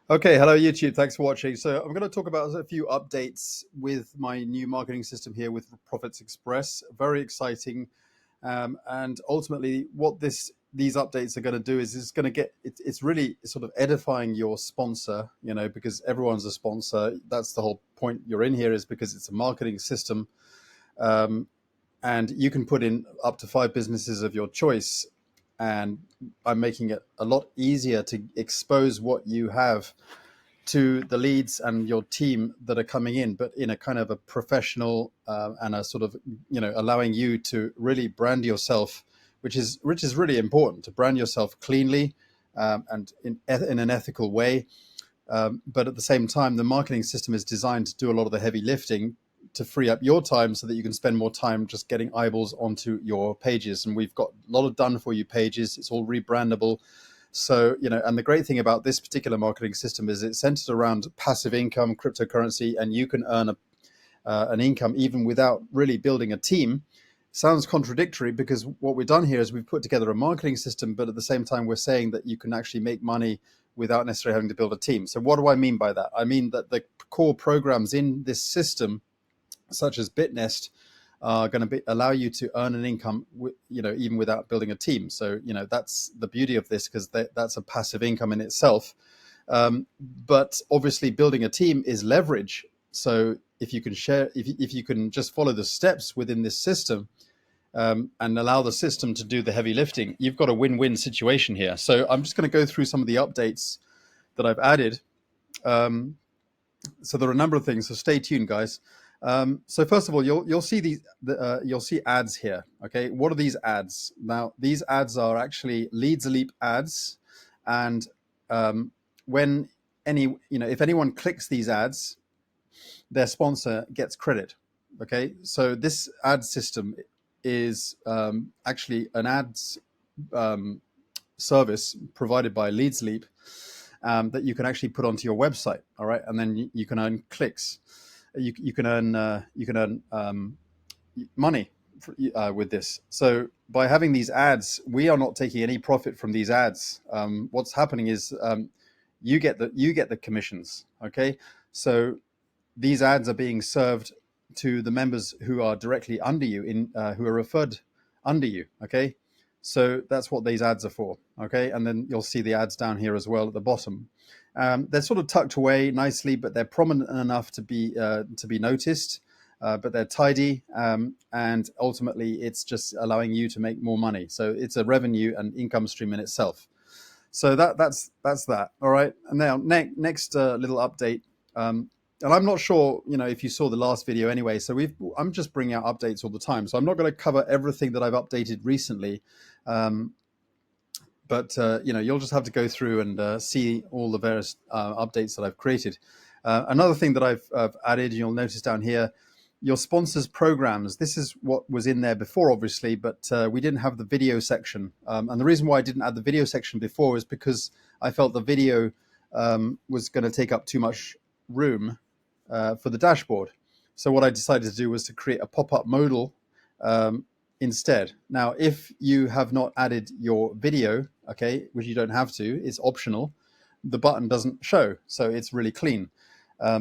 Okay, hello YouTube. Thanks for watching. So I'm going to talk about a few updates with my new marketing system here with Profits Express. Very exciting, and ultimately, what these updates are going to do is it's going to it's really sort of edifying your sponsor. Because everyone's a sponsor. That's the whole point. You're in here is because it's a marketing system, um, and you can put in up to 5 businesses of your choice. And I'm making it a lot easier to expose what you have to the leads and your team that are coming in, but in a kind of a professional and a sort of allowing you to really brand yourself, which is really important to brand yourself cleanly and in an ethical way. But at the same time, the marketing system is designed to do a lot of the heavy lifting to free up your time so that you can spend more time just getting eyeballs onto your pages. And we've got a lot of done for you pages. It's all rebrandable. So, and the great thing about this particular marketing system is it's centered around passive income, cryptocurrency, and you can earn an income even without really building a team. Sounds contradictory because what we've done here is we've put together a marketing system, but at the same time, we're saying that you can actually make money without necessarily having to build a team. So what do I mean by that? I mean that the core programs in this system, such as BitNest, are going to allow you to earn an income, even without building a team. So, that's the beauty of this, because that's a passive income in itself. But obviously, building a team is leverage. So if you can if you can just follow the steps within this system, and allow the system to do the heavy lifting, you've got a win-win situation here. So I'm just going to go through some of the updates that I've added. So there are a number of things. So stay tuned, guys. So first of all, you'll see you'll see ads here. Okay, what are these ads? Now, these ads are actually Leads Leap ads, and when if anyone clicks these ads, their sponsor gets credit. Okay, so this ad system is actually an ads service provided by Leads Leap that you can actually put onto your website. All right, and then you can earn clicks. You can earn money with this. So by having these ads, we are not taking any profit from these ads. What's happening is you get the commissions. Okay, so these ads are being served to the members who are directly under you, who are referred under you. Okay, so that's what these ads are for. Okay, and then you'll see the ads down here as well at the bottom. They're sort of tucked away nicely, but they're prominent enough to be noticed. But they're tidy, and ultimately, it's just allowing you to make more money. So it's a revenue and income stream in itself. So that's that. All right. And now next little update. And I'm not sure, if you saw the last video anyway. So I'm just bringing out updates all the time. So I'm not going to cover everything that I've updated recently. But you'll just have to go through and see all the various updates that I've created. Another thing that I've added, you'll notice down here, your sponsors programs. This is what was in there before, obviously, but we didn't have the video section. And the reason why I didn't add the video section before is because I felt the video was going to take up too much room for the dashboard. So what I decided to do was to create a pop-up modal instead. Now, if you have not added your video, okay, which you don't have to, it's optional, the button doesn't show, so it's really clean.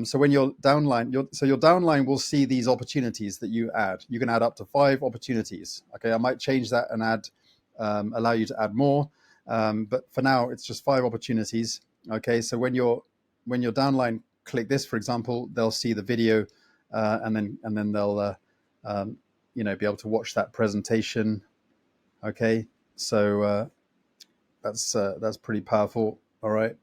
So when your downline, your downline will see these opportunities that you add. You can add up to 5 opportunities. Okay, I might change that and allow you to add more, but for now it's just 5 opportunities. Okay, so when your downline click this, for example, they'll see the video, and then they'll be able to watch that presentation. Okay, so that's pretty powerful. All right.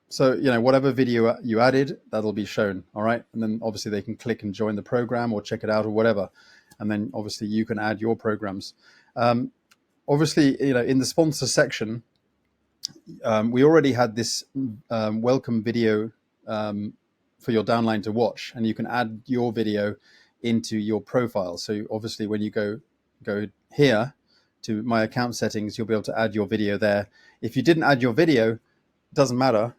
So, whatever video you added, that'll be shown. All right. And then obviously they can click and join the program or check it out or whatever. And then obviously you can add your programs. Obviously, in the sponsor section, we already had this welcome video for your downline to watch, and you can add your video into your profile. So obviously when you go here to my account settings, you'll be able to add your video there. If you didn't add your video, it doesn't matter.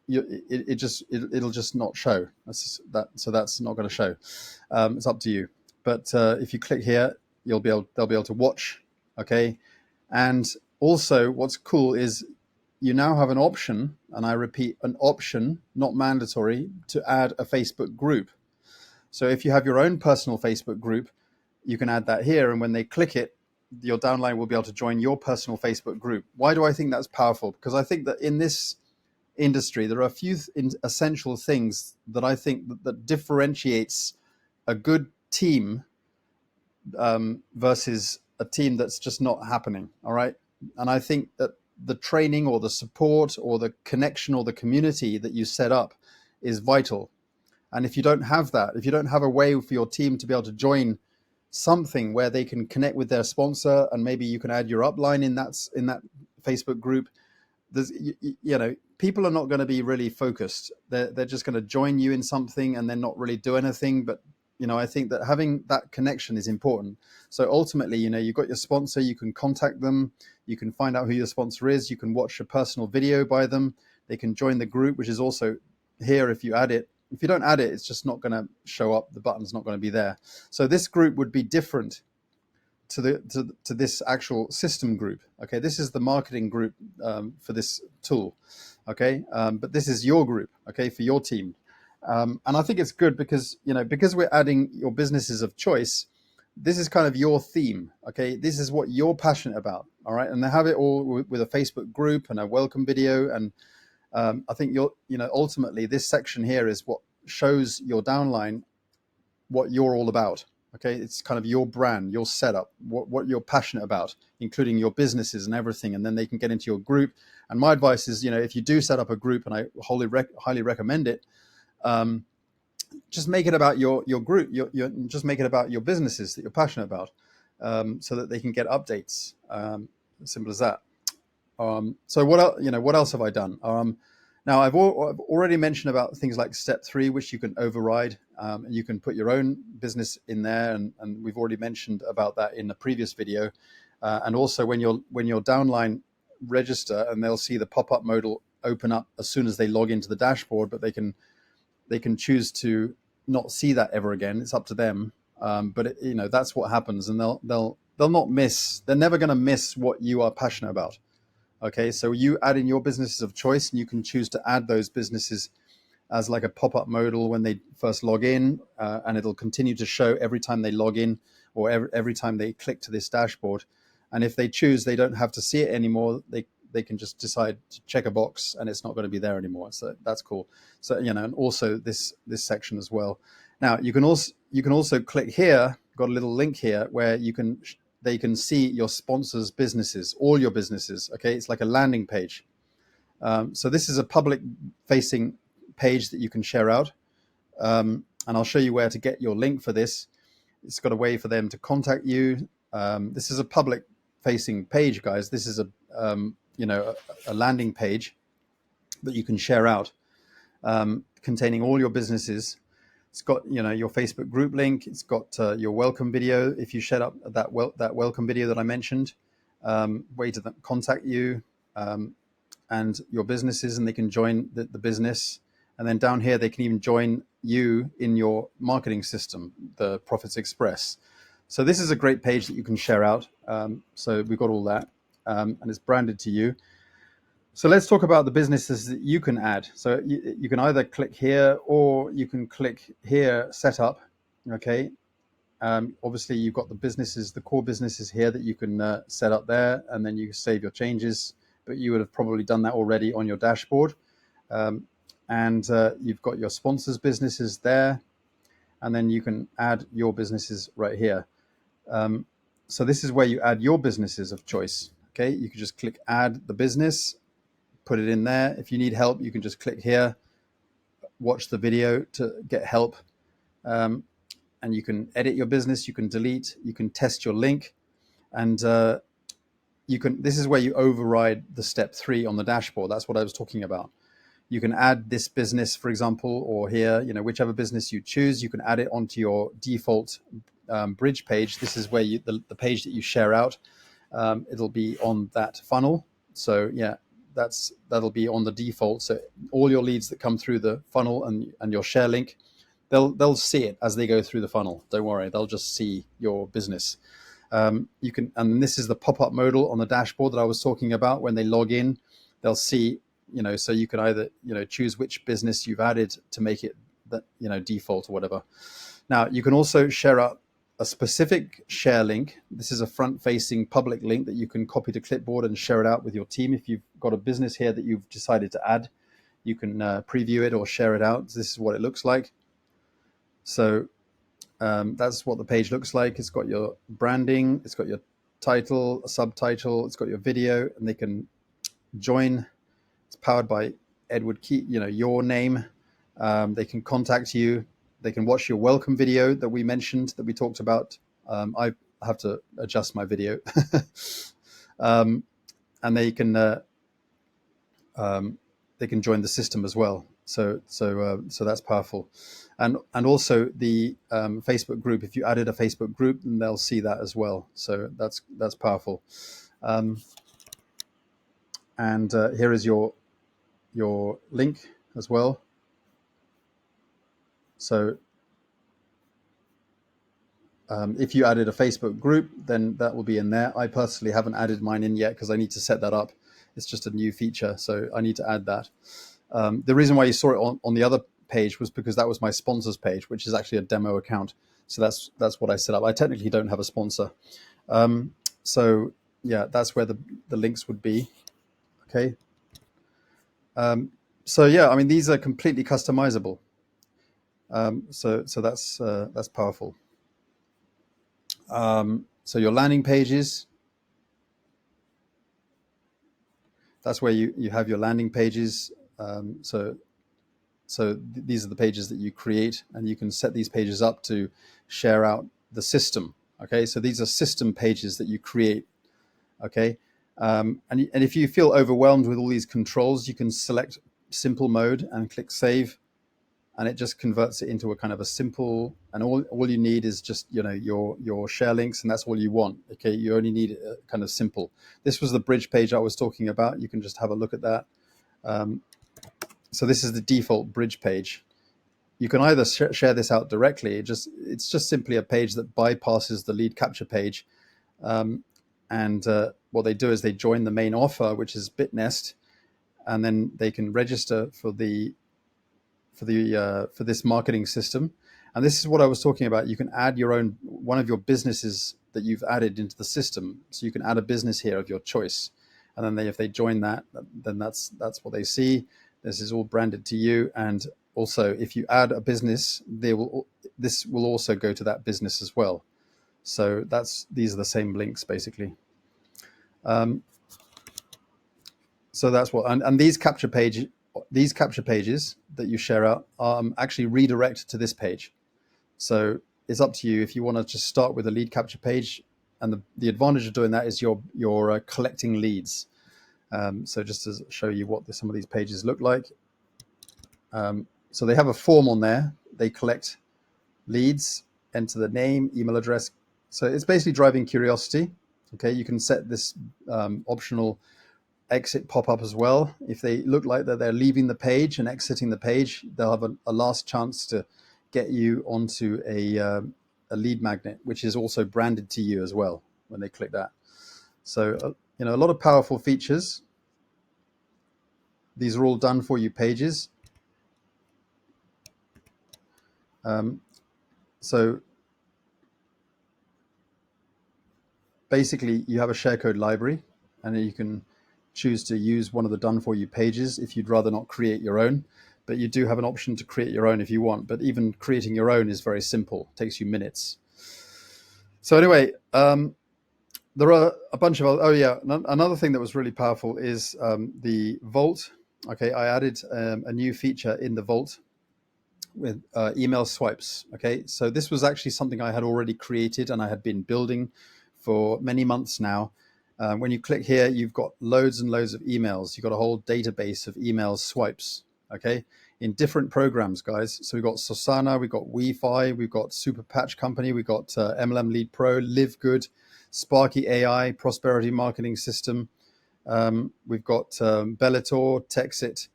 It'll just not show. So that's not going to show. It's up to you. But if you click here, they'll be able to watch. Okay, and also what's cool is you now have an option, and I repeat, an option, not mandatory, to add a Facebook group. So if you have your own personal Facebook group, you can add that here. And when they click it, your downline will be able to join your personal Facebook group. Why do I think that's powerful? Because I think that in this industry, there are a few essential things that I think that differentiates a good team versus a team that's just not happening. All right. And I think that the training or the support or the connection or the community that you set up is vital. And if you don't have that, if you don't have a way for your team to be able to join something where they can connect with their sponsor, and maybe you can add your upline in that Facebook group, there's, people are not going to be really focused. They're just going to join you in something and then not really do anything. But I think that having that connection is important. So ultimately, you've got your sponsor, you can contact them, you can find out who your sponsor is, you can watch a personal video by them, they can join the group, which is also here if you add it. If you don't add it, it's just not going to show up. The button's not going to be there. So this group would be different to this actual system group. Okay, this is the marketing group for this tool. Okay, but this is your group. Okay, for your team. And I think it's good because we're adding your businesses of choice. This is kind of your theme. Okay, this is what you're passionate about. All right, and they have it all with a Facebook group and a welcome video. And I think ultimately this section here is what shows your downline what you're all about. Okay, it's kind of your brand, your setup, what you're passionate about, including your businesses and everything, and then they can get into your group. And my advice is, if you do set up a group, and I highly recommend it, just make it about your group. Just make it about your businesses that you're passionate about, so that they can get updates. Simple as that. So what else have I done? Now I've already mentioned about things like step 3, which you can override. And you can put your own business in there, and we've already mentioned about that in the previous video. And also when your downline register, and they'll see the pop-up mode will open up as soon as they log into the dashboard, but they can choose to not see that ever again. It's up to them. But that's what happens, and they'll not miss. They're never going to miss what you are passionate about. Okay, so you add in your businesses of choice, and you can choose to add those businesses as like a pop-up modal when they first log in, and it'll continue to show every time they log in or every time they click to this dashboard. And if they choose, they don't have to see it anymore. They can just decide to check a box, and it's not going to be there anymore. So that's cool. So and also this section as well. Now you can also click here. Got a little link here where they can see your sponsors' businesses, all your businesses. Okay, it's like a landing page. So this is a public-facing page that you can share out, and I'll show you where to get your link for this. It's got a way for them to contact you. This is a public-facing page, guys. This is a landing page that you can share out, containing all your businesses. It's got your Facebook group link. It's got your welcome video. If you set up that welcome video that I mentioned, way to contact you and your businesses, and they can join the business. And then down here, they can even join you in your marketing system, the Profits Express. So this is a great page that you can share out. So we've got all that, and it's branded to you. So let's talk about the businesses that you can add. So you can either click here or you can click here, set up. Okay. Obviously, you've got the businesses, the core businesses here that you can set up there, and then you save your changes. But you would have probably done that already on your dashboard. And you've got your sponsors' businesses there, and then you can add your businesses right here. So this is where you add your businesses of choice. Okay, you can just click add the business, put it in there. If you need help, you can just click here, watch the video to get help, and you can edit your business, you can delete, you can test your link, and this is where you override the step 3 on the dashboard. That's what I was talking about. You can add this business, for example, or here, whichever business you choose, you can add it onto your default bridge page. This is where the page that you share out. It'll be on that funnel. So yeah, that'll be on the default. So all your leads that come through the funnel and your share link, they'll see it as they go through the funnel. Don't worry, they'll just see your business. And this is the pop-up modal on the dashboard that I was talking about. When they log in, they'll see, so you can either, choose which business you've added to make it that, default or whatever. Now, you can also share out a specific share link. This is a front-facing public link that you can copy to clipboard and share it out with your team. If you've got a business here that you've decided to add, you can preview it or share it out. This is what it looks like. So that's what the page looks like. It's got your branding, it's got your title, a subtitle, it's got your video, and they can join. It's powered by Edward Key, your name. They can contact you. They can watch your welcome video that we mentioned, that we talked about. I have to adjust my video. And they can join the system as well. So that's powerful. And also the Facebook group. If you added a Facebook group, then they'll see that as well. So that's powerful. And here is your link as well. So if you added a Facebook group, then that will be in there. I personally haven't added mine in yet because I need to set that up. It's just a new feature, so I need to add that. The reason why you saw it on the other page was because that was my sponsors page, which is actually a demo account. So that's what I set up. I technically don't have a sponsor. So yeah, that's where the links would be. Okay. So yeah, I mean, these are completely customizable. So that's powerful. So your landing pages, that's where you have your landing pages. So these are the pages that you create, and you can set these pages up to share out the system. Okay, so these are system pages that you create. Okay, and if you feel overwhelmed with all these controls, you can select simple mode and click save, and it just converts it into a kind of a simple, and all you need is just your share links, and that's all you want. Okay, you only need a kind of simple. This was the bridge page I was talking about. You can just have a look at that. So this is the default bridge page. You can either share this out directly. It's just simply a page that bypasses the lead capture page, and what they do is they join the main offer, which is Bitnest, and then they can register for this marketing system. And this is what I was talking about. You can add one of your businesses that you've added into the system. So you can add a business here of your choice, and then if they join that, then that's what they see. This is all branded to you, and also if you add a business, this will also go to that business as well. So these are the same links basically. So that's what, and these capture pages that you share out actually redirect to this page. So it's up to you if you want to just start with a lead capture page, and the advantage of doing that is you're collecting leads. So just to show you what some of these pages look like. So they have a form on there. They collect leads, enter the name, email address. So it's basically driving curiosity. Okay, you can set this optional exit pop-up as well. If they look like that they're leaving the page and exiting the page, they'll have a last chance to get you onto a lead magnet, which is also branded to you as well when they click that. So a lot of powerful features. These are all done for you pages. So basically you have a share code library, and you can choose to use one of the done for you pages if you'd rather not create your own, but you do have an option to create your own if you want. But even creating your own is very simple. It takes you minutes. So anyway, there are a bunch of another thing that was really powerful is the Vault. Okay, I added a new feature in the Vault with email swipes. Okay, so this was actually something I had already created and I had been building for many months now. When you click here, you've got loads and loads of emails. You've got a whole database of email swipes, okay, in different programs, guys. So we've got Sosana, we've got Wi-Fi, we've got Super Patch Company, we've got MLM Lead Pro, Live Good, Sparky AI, Prosperity Marketing System. We've got Bellator, Texit.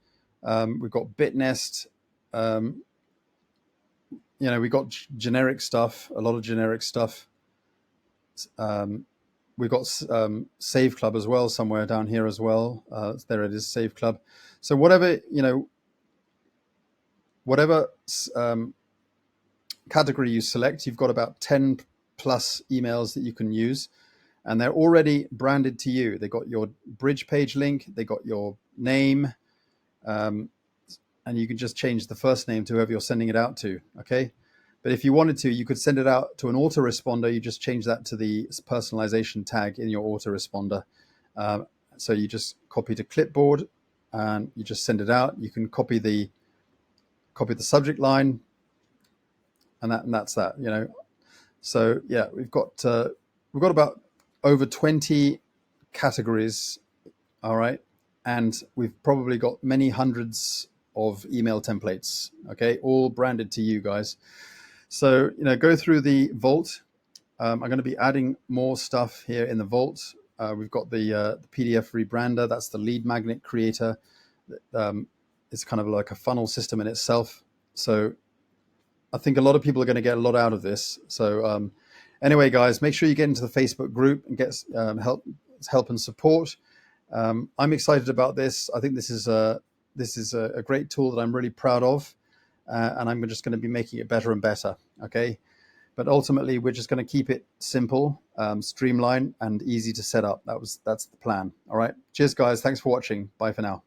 We've got Bitnest. We've got generic stuff, a lot of generic stuff. we've got Save Club as well somewhere down here as well. There it is, Save Club. So whatever, whatever category you select, you've got about 10 plus emails that you can use, and they're already branded to you. They got your bridge page link, they got your name, and you can just change the first name to whoever you're sending it out to. Okay. But if you wanted to, you could send it out to an autoresponder. You just change that to the personalization tag in your autoresponder. So you just copy to clipboard and you just send it out. You can copy the subject line, and that's that. So yeah, we've got about over 20 categories. All right, and we've probably got many hundreds of email templates. Okay, all branded to you guys. So, go through the vault. I'm going to be adding more stuff here in the vault. We've got the PDF rebrander. That's the lead magnet creator. It's kind of like a funnel system in itself. So I think a lot of people are going to get a lot out of this. So anyway, guys, make sure you get into the Facebook group and get help and support. I'm excited about this. I think this is a great tool that I'm really proud of. And I'm just going to be making it better and better. Okay. But ultimately, we're just going to keep it simple, streamlined, and easy to set up. That's the plan. All right. Cheers, guys. Thanks for watching. Bye for now.